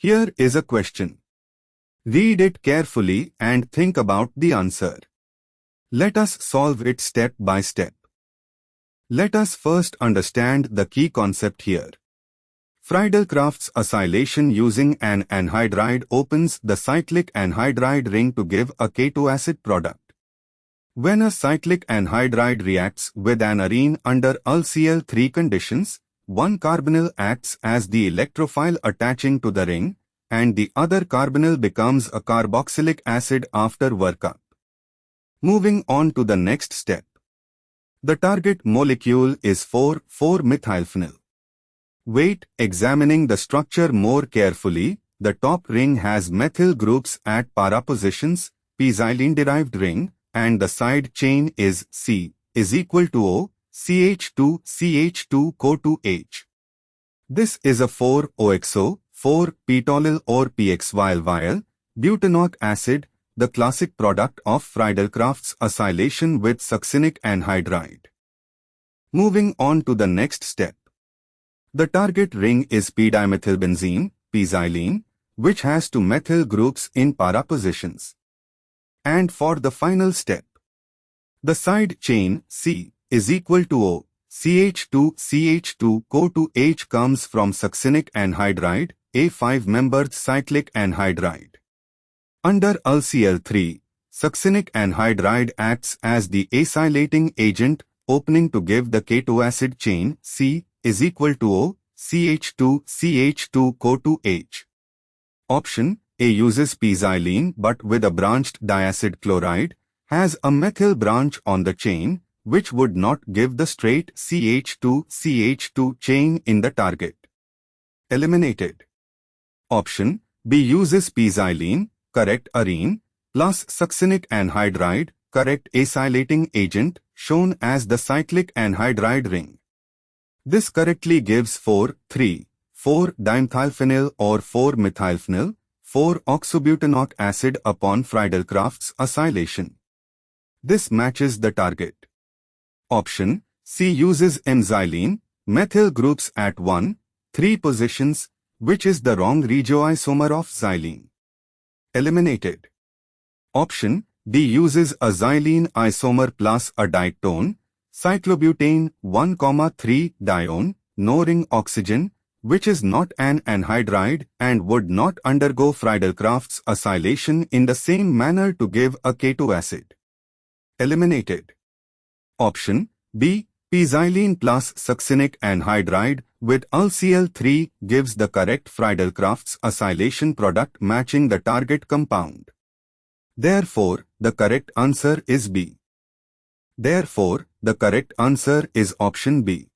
Here is a question. Read it carefully and think about the answer. Let us solve it step by step. Let us first understand the key concept here. Friedel-Crafts acylation using an anhydride opens the cyclic anhydride ring to give a ketoacid product. When a cyclic anhydride reacts with an arene under UlCl3 conditions, one carbonyl acts as the electrophile attaching to the ring, and the other carbonyl becomes a carboxylic acid after workup. Moving on to the next step. The target molecule is 4,4-methylphenyl. Wait, examining the structure more carefully, the top ring has methyl groups at para positions, p-xylene-derived ring, and the side chain is C is equal to O, CH2, CH2, CO2H. This is a 4-OXO, 4-petolyl or PXYL butanoic acid, the classic product of Friedel-Crafts acylation with succinic anhydride. Moving on to the next step. The target ring is p-dimethylbenzene, p-xylene, which has two methyl groups in para positions. And for the final step, the side chain C is equal to O, CH2, CH2, CO2H comes from succinic anhydride, a 5-membered cyclic anhydride. Under UlCl3, succinic anhydride acts as the acylating agent, opening to give the ketoacid chain C is equal to O, CH2, CH2, CO2H. Option A uses p-xylene but with a branched diacid chloride, has a methyl branch on the chain, which would not give the straight CH2, CH2 chain in the target. Eliminated. Option B uses p-xylene, correct arene, plus succinic anhydride, correct acylating agent, shown as the cyclic anhydride ring. This correctly gives 4,3,4-dimethylphenyl or 4-methylphenyl, 4-oxobutanoic acid upon Friedel-Crafts acylation. This matches the target. Option C uses M-xylene, methyl groups at 1, 3 positions, which is the wrong regioisomer of xylene. Eliminated. Option D uses a xylene isomer plus a dietone, cyclobutane 1,3-dione, no ring oxygen, which is not an anhydride and would not undergo Friedel-Crafts acylation in the same manner to give a ketoacid. Eliminated. Option B, p-xylene plus succinic anhydride with UlCl3 gives the correct Friedel-Crafts acylation product matching the target compound. Therefore, the correct answer is B. Therefore, the correct answer is option B.